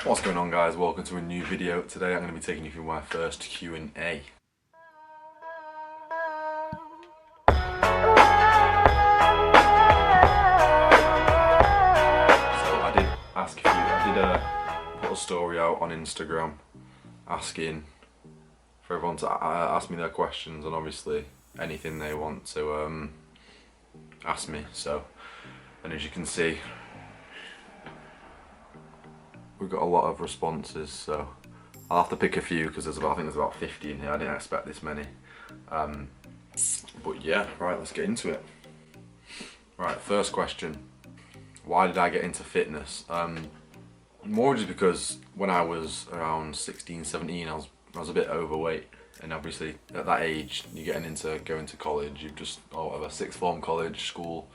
What's going on, guys? Welcome to a new video. Today I'm going to be taking you through my first Q&A. Put a story out on Instagram asking for everyone to ask me their questions and obviously anything they want to ask me. And as you can see, we've got a lot of responses, so I'll have to pick a few because I think there's about 50 in here. I didn't expect this many. But yeah, right, let's get into it. Right, first question. Why did I get into fitness? More just because when I was around 16, 17, I was a bit overweight, and obviously at that age you're getting into going to college, you've just, or whatever, sixth form college, school,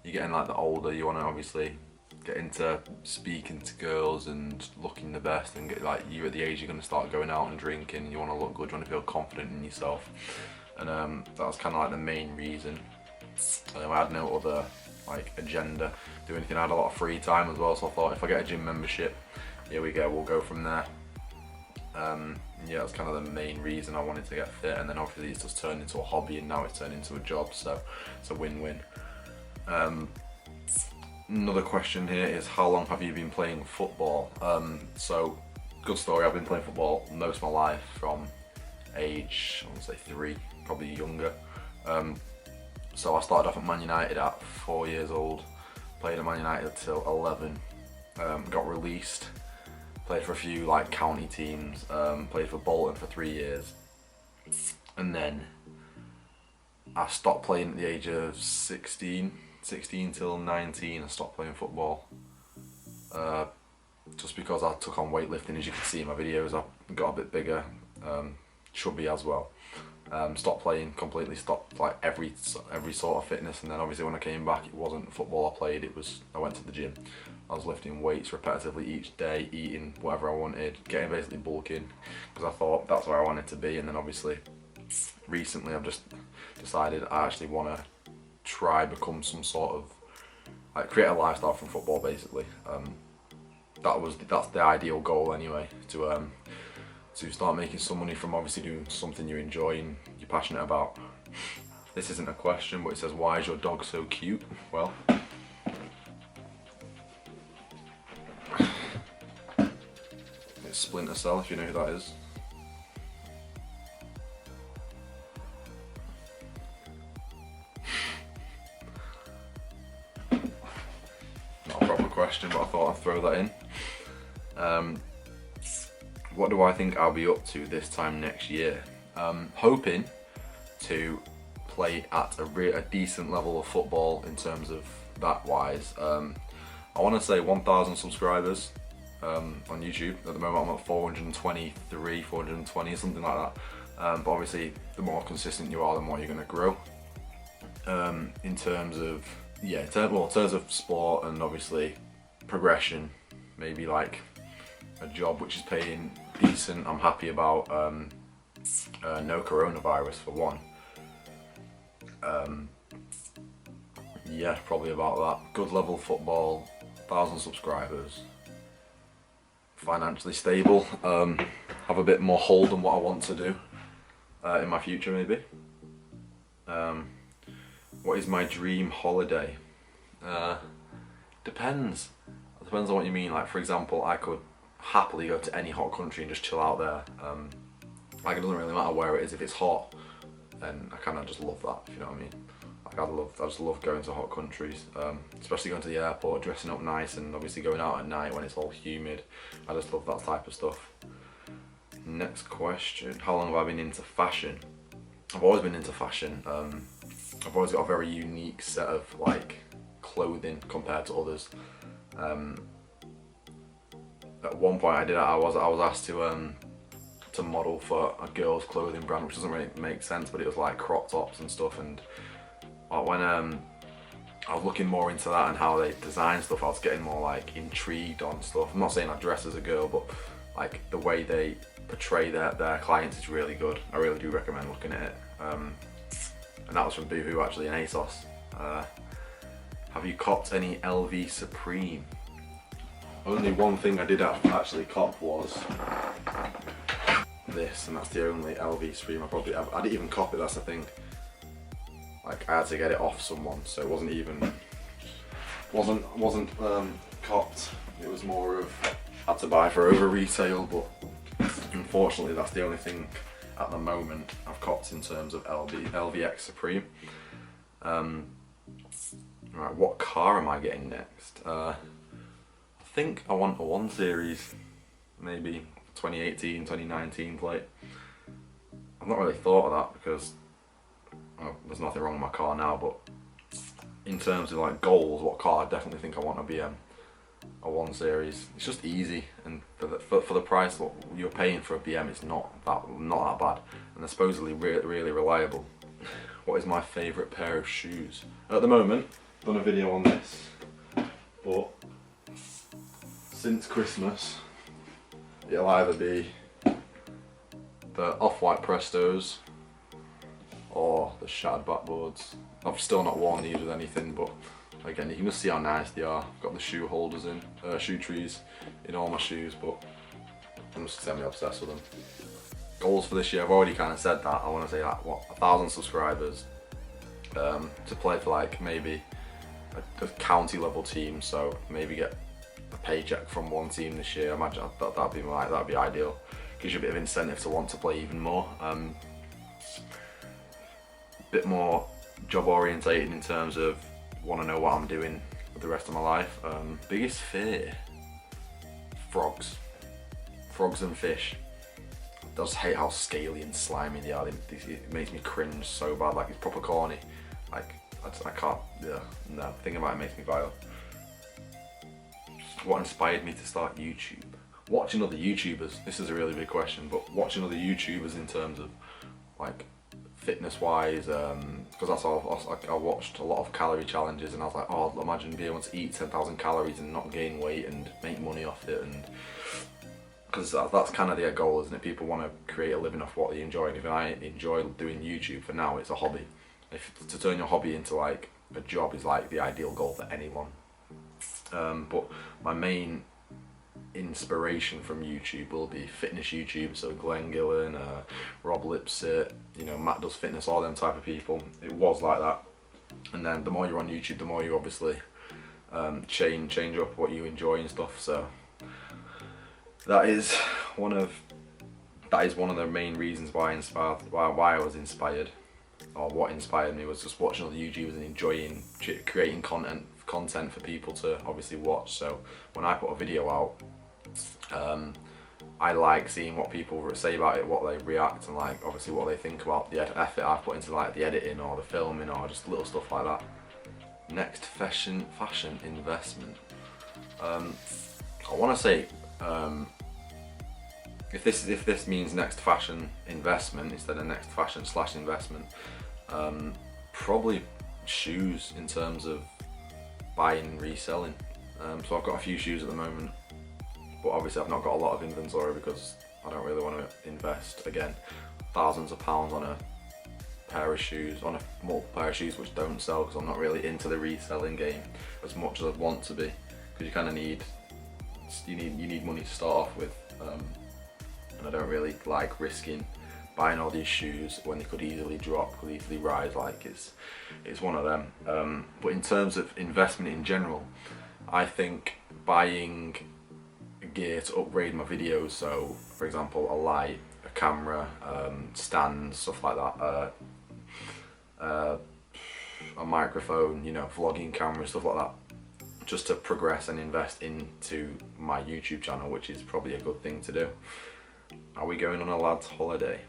you're getting like the older, you want to obviously get into speaking to girls and looking the best, and get like, you're at the age you're going to start going out and drinking, you want to look good, you want to feel confident in yourself, and that was kind of like the main reason. I had no other like agenda, do anything. I had a lot of free time as well, so I thought if I get a gym membership, here we go, we'll go from there. Yeah, that's kind of the main reason I wanted to get fit, and then obviously it's just turned into a hobby and now it's turned into a job, so it's a win-win. Another question here is, how long have you been playing football? So, good story, I've been playing football most of my life from age, I want to say 3, probably younger. So I started off at Man United at 4 years old, played at Man United till 11, got released, played for a few like county teams, played for Bolton for 3 years, and then I stopped playing at the age of 16 till 19, I stopped playing football, just because I took on weightlifting. As you can see in my videos, I got a bit bigger, chubby as well. Stopped playing, completely stopped like every sort of fitness, and then obviously when I came back, it wasn't football I played, I went to the gym. I was lifting weights repetitively each day, eating whatever I wanted, getting basically bulking, because I thought that's where I wanted to be. And then obviously recently I've just decided I actually want to try become some sort of, like, create a lifestyle from football basically. That's the ideal goal anyway, to start making some money from obviously doing something you enjoy and you're passionate about. This isn't a question, but it says, why is your dog so cute? Well, it's Splinter Cell, if you know who that is. Not a proper question, but I thought I'd throw that in. What do I think I'll be up to this time next year? Hoping to play at a decent level of football in terms of that wise. I want to say 1,000 subscribers on YouTube. At the moment I'm at 423, 420, something like that. But obviously the more consistent you are, the more you're going to grow. In terms of, yeah, in terms of sport and obviously progression, maybe like a job which is paying decent, I'm happy about. No coronavirus for one. Yeah, probably about that. Good level football, 1,000 subscribers, financially stable, have a bit more hold on what I want to do in my future maybe. What is my dream holiday? Depends on what you mean. Like, for example, I could happily go to any hot country and just chill out there. Like, it doesn't really matter where it is. If it's hot, then I kind of just love that, if you know what I mean. Like, I just love going to hot countries, especially going to the airport, dressing up nice, and obviously going out at night when it's all humid. I just love that type of stuff. Next question, how long have I been into fashion? I've always been into fashion. I've always got a very unique set of like clothing compared to others. At one point I was asked to model for a girl's clothing brand, which doesn't really make sense, but it was like crop tops and stuff. And when I was looking more into that and how they design stuff, I was getting more like intrigued on stuff. I'm not saying I dress as a girl, but like the way they portray their clients is really good. I really do recommend looking at it. And that was from Boohoo actually, and ASOS. Have you copped any LV Supreme? Only one thing I did actually cop was this, and that's the only LV Supreme I didn't even cop it. That's the thing. Like, I had to get it off someone, so it wasn't copped. It was more of had to buy for over retail, but unfortunately that's the only thing at the moment I've copped in terms of LVX Supreme. Right, what car am I getting next? I think I want a 1 Series, maybe 2018, 2019 plate. I've not really thought of that because there's nothing wrong with my car now, but in terms of like goals, what car I definitely think I want a BM, a 1 Series. It's just easy, and for the price what you're paying for a BM, it's not that bad, and they're supposedly really reliable. What is my favourite pair of shoes? At the moment, I've done a video on this, but since Christmas, it'll either be the Off-White Prestos or the Shattered Backboards. I've still not worn these with anything, but again, you can just see how nice they are. I've got the shoe holders in, shoe trees in all my shoes, but I'm just semi-obsessed with them. Goals for this year, I've already kind of said that. I want to say like, what, 1,000 subscribers, to play for like maybe a county level team, so maybe get a paycheck from one team this year. I imagine that'd be ideal. Gives you a bit of incentive to want to play even more. Bit more job orientated in terms of want to know what I'm doing for the rest of my life. Biggest fear? Frogs and fish. I just hate how scaly and slimy they are. It makes me cringe so bad. Like, it's proper corny. Like, I can't. Yeah, no. Thinking about it makes me vile. What inspired me to start YouTube? Watching other YouTubers. This is a really big question, but watching other YouTubers in terms of like fitness wise, because that's all. I watched a lot of calorie challenges, and I was like, oh, imagine being able to eat 10,000 calories and not gain weight and make money off it, and because that's kind of their goal, isn't it? People want to create a living off what they enjoy, and if I enjoy doing YouTube for now, it's a hobby. To turn your hobby into like a job is like the ideal goal for anyone. But my main inspiration from YouTube will be fitness YouTube, so Glenn Gillen, Rob Lipsett, you know, Matt Does Fitness, all them type of people. It was like that, and then the more you're on YouTube, the more you obviously change up what you enjoy and stuff. So that is one of the main reasons why I was inspired, or what inspired me was just watching other YouTubers and enjoying creating content for people to obviously watch. So when I put a video out, I like seeing what people say about it, what they react, and like obviously what they think about the effort I've put into like the editing or the filming or just little stuff like that. Next fashion investment. I want to say if this means next fashion investment instead of next fashion / investment, probably shoes in terms of buying and reselling. So I've got a few shoes at the moment, but obviously I've not got a lot of inventory because I don't really want to invest again thousands of pounds on a pair of shoes, on a multiple pair of shoes which don't sell, because I'm not really into the reselling game as much as I want to be, because you kind of need money to start off with, and I don't really like risking buying all these shoes when they could easily drop, could easily rise. Like it's one of them. But in terms of investment in general, I think buying gear to upgrade my videos, so for example a light, a camera, stands, stuff like that, a microphone, you know, vlogging camera, stuff like that, just to progress and invest into my YouTube channel, which is probably a good thing to do. Are we going on a lads holiday?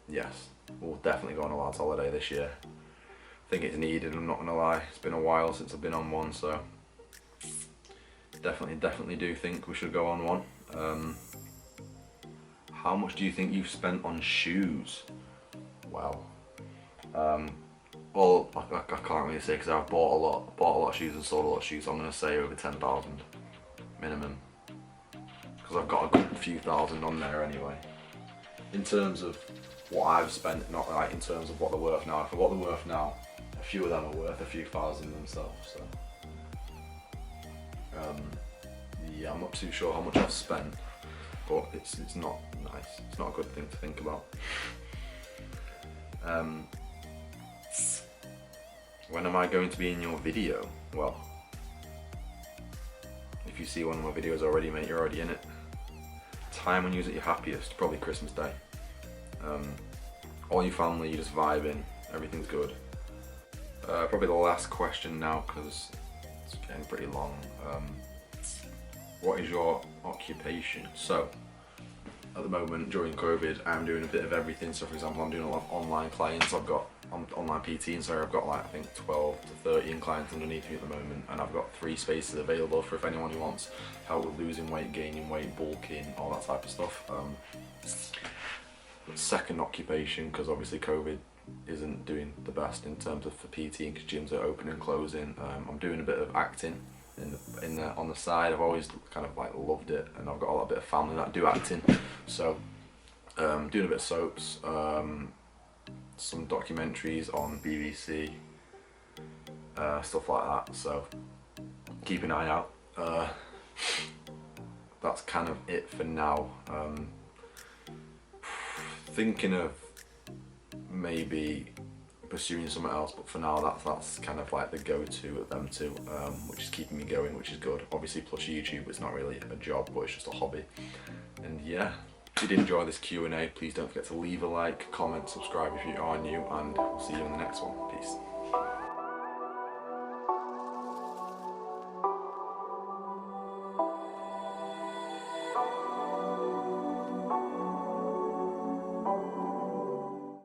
Yes, we'll definitely go on a lads holiday this year. I think it's needed, I'm not gonna lie. It's been a while since I've been on one, so definitely do think we should go on one. How much do you think you've spent on shoes? Wow. Well, I can't really say because I've bought a lot of shoes and sold a lot of shoes. So I'm gonna say over 10,000 minimum, because I've got a good few thousand on there anyway. In terms of what I've spent, not like in terms of what they're worth now. For what they're worth now, a few of them are worth a few thousand themselves. So, yeah, I'm not too sure how much I've spent, but it's not nice. It's not a good thing to think about. When am I going to be in your video? Well, if you see one of my videos already, mate, you're already in it. Time when you're at your happiest, probably Christmas Day. All your family, you're just vibing, everything's good. Probably the last question now, because it's getting pretty long. What is your occupation? So, at the moment, during COVID, I'm doing a bit of everything. So for example, I'm doing a lot of online clients. I'm online PT, and so I've got like, I think 12 to 13 clients underneath me at the moment, and I've got 3 spaces available for if anyone who wants help with losing weight, gaining weight, bulking, all that type of stuff. Second occupation, because obviously COVID isn't doing the best in terms of for PT, because gyms are open and closing. I'm doing a bit of acting on the side. I've always kind of like loved it, and I've got a bit of family that do acting, so doing a bit of soaps, some documentaries on BBC, stuff like that, so keep an eye out. That's kind of it for now. Thinking of maybe pursuing something else, but for now that's kind of like the go-to of them two, which is keeping me going, which is good. Obviously, plus YouTube, it's not really a job, but it's just a hobby. And yeah, if you did enjoy this Q&A, please don't forget to leave a like, comment, subscribe if you are new, and we'll see you in the next one. Peace.